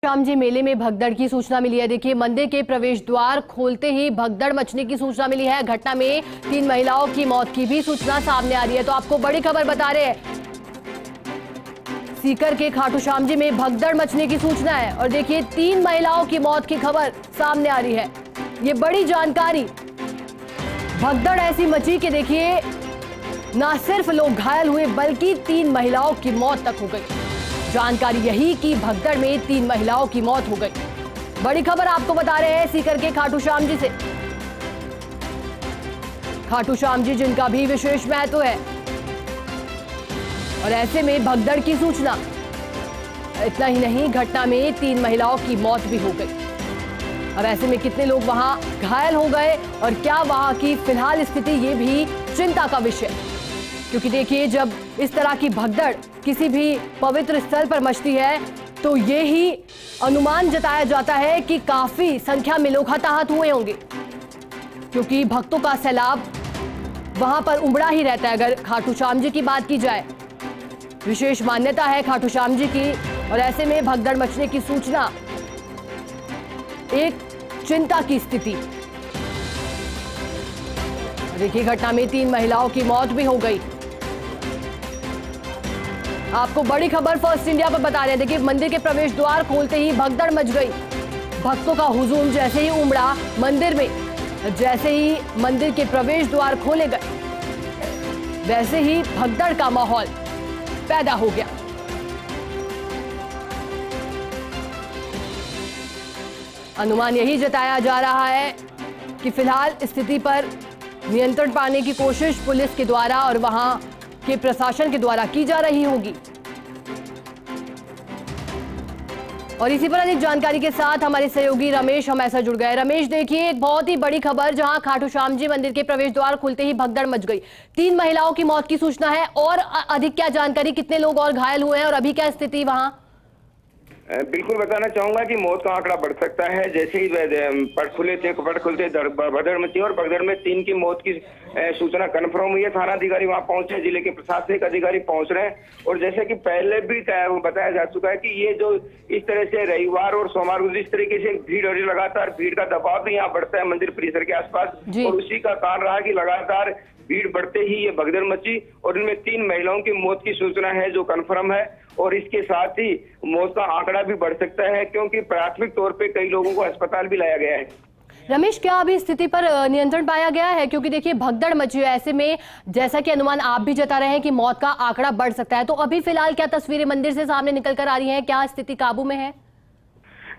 श्याम जी मेले में भगदड़ की सूचना मिली है। देखिए, मंदिर के प्रवेश द्वार खोलते ही भगदड़ मचने की सूचना मिली है। घटना में 3 महिलाओं की मौत की भी सूचना सामने आ रही है। तो आपको बड़ी खबर बता रहे हैं, सीकर के खाटू श्याम जी में भगदड़ मचने की सूचना है। और देखिए, 3 महिलाओं की मौत की खबर सामने आ रही है। ये बड़ी जानकारी, भगदड़ ऐसी मची कि देखिए, ना सिर्फ लोग घायल हुए बल्कि 3 महिलाओं की मौत तक हो गई। जानकारी यही कि भगदड़ में 3 महिलाओं की मौत हो गई। बड़ी खबर आपको बता रहे हैं सीकर के खाटू श्याम जी से। खाटू श्याम जी जिनका भी विशेष महत्व है, और ऐसे में भगदड़ की सूचना। इतना ही नहीं, घटना में 3 महिलाओं की मौत भी हो गई। अब ऐसे में कितने लोग वहां घायल हो गए और क्या वहां की फिलहाल स्थिति, ये भी चिंता का विषय। क्योंकि देखिए, जब इस तरह की भगदड़ किसी भी पवित्र स्थल पर मचती है तो ये ही अनुमान जताया जाता है कि काफी संख्या में लोग हताहत हुए होंगे, क्योंकि भक्तों का सैलाब वहां पर उमड़ा ही रहता है। अगर खाटू श्याम जी की बात की जाए, विशेष मान्यता है खाटू श्याम जी की, और ऐसे में भगदड़ मचने की सूचना, एक चिंता की स्थिति। देखिए, घटना में 3 महिलाओं की मौत भी हो गई। आपको बड़ी खबर फर्स्ट इंडिया पर बता रहे हैं। देखिए, मंदिर के प्रवेश द्वार खोलते ही भगदड़ मच गई। भक्तों का हुजूम जैसे ही उमड़ा मंदिर में, जैसे ही मंदिर के प्रवेश द्वार खोले गए, वैसे ही भगदड़ का माहौल पैदा हो गया। अनुमान यही जताया जा रहा है कि फिलहाल स्थिति पर नियंत्रण पाने की कोशिश पुलिस के द्वारा और वहां के प्रशासन के द्वारा की जा रही होगी। और इसी पर अधिक जानकारी के साथ हमारे सहयोगी रमेश हमारे साथ जुड़ गए। रमेश, देखिए, एक बहुत ही बड़ी खबर, जहां खाटू श्याम जी मंदिर के प्रवेश द्वार खुलते ही भगदड़ मच गई। 3 महिलाओं की मौत की सूचना है। और अधिक क्या जानकारी, कितने लोग और घायल हुए हैं और अभी क्या स्थिति वहां? बिल्कुल बताना चाहूंगा कि मौत का आंकड़ा बढ़ सकता है। जैसे ही पट खुलते भगदड़ मची और भगदड़ में 3 की मौत की सूचना कन्फर्म हुई है। थाना अधिकारी वहां पहुंचे, जिले के प्रशासनिक अधिकारी पहुंच रहे हैं। और जैसे कि पहले भी बताया जा चुका है कि ये जो इस तरह से रविवार और सोमवार को जिस तरीके से भीड़ हो रही, लगातार भीड़ का दबाव भी यहाँ बढ़ता है मंदिर परिसर के आसपास, और उसी का कारण रहा कि लगातार भीड़ बढ़ते ही ये भगदड़ मची। और इनमें 3 महिलाओं की मौत की सूचना है जो कन्फर्म है। और इसके साथ ही मौत का आंकड़ा भी बढ़ सकता है, क्योंकि प्राथमिक तौर पे कई लोगों को अस्पताल भी लाया गया है। रमेश, क्या अभी स्थिति पर नियंत्रण पाया गया है? क्योंकि देखिए, भगदड़ मची है, ऐसे में जैसा कि अनुमान आप भी जता रहे हैं कि मौत का आंकड़ा बढ़ सकता है, तो अभी फिलहाल क्या तस्वीरें मंदिर से सामने निकल कर आ रही हैं? क्या स्थिति काबू में है?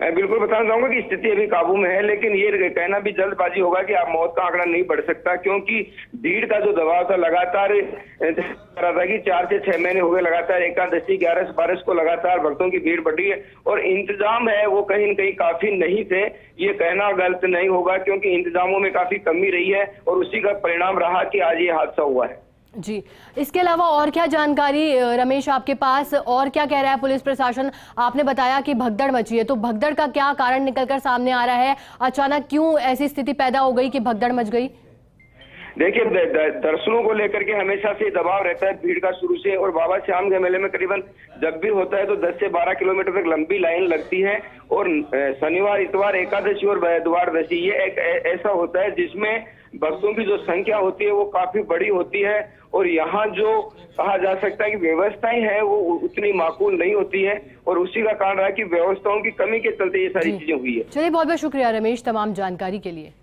बिल्कुल बताना चाहूंगा कि स्थिति अभी काबू में है, लेकिन ये कहना भी जल्दबाजी होगा कि आप मौत का आंकड़ा नहीं बढ़ सकता, क्योंकि भीड़ का जो दबाव था लगातार रहा था कि 4 से 6 महीने हो गए लगातार एकादशी 11 बारिश को लगातार भक्तों की भीड़ बढ़ी है। और इंतजाम है वो कहीं न कहीं काफी नहीं थे, ये कहना गलत नहीं होगा, क्योंकि इंतजामों में काफी कमी रही है और उसी का परिणाम रहा कि आज ये हादसा हुआ है। जी, इसके अलावा और क्या जानकारी रमेश आपके पास, और क्या कह रहा है पुलिस प्रशासन? आपने बताया कि भगदड़ मची है, तो भगदड़ का क्या कारण निकलकर सामने आ रहा है? अचानक क्यों ऐसी स्थिति पैदा हो गई कि भगदड़ मच गई? देखिए, दर्शनों को लेकर के हमेशा से दबाव रहता है भीड़ का शुरू से। और बाबा श्याम के मेले में करीबन जब भी होता है तो 10 से 12 किलोमीटर तक लंबी लाइन लगती है। और शनिवार, इतवार, एकादशी और द्वादशी, ये एक ऐसा होता है जिसमें भक्तों की जो संख्या होती है वो काफी बड़ी होती है। और यहाँ जो कहा जा सकता है कि व्यवस्थाएं हैं वो उतनी माकूल नहीं होती है, और उसी का कारण रहा कि व्यवस्थाओं की कमी के चलते ये सारी चीजें हुई है। चलिए, बहुत बहुत शुक्रिया रमेश तमाम जानकारी के लिए।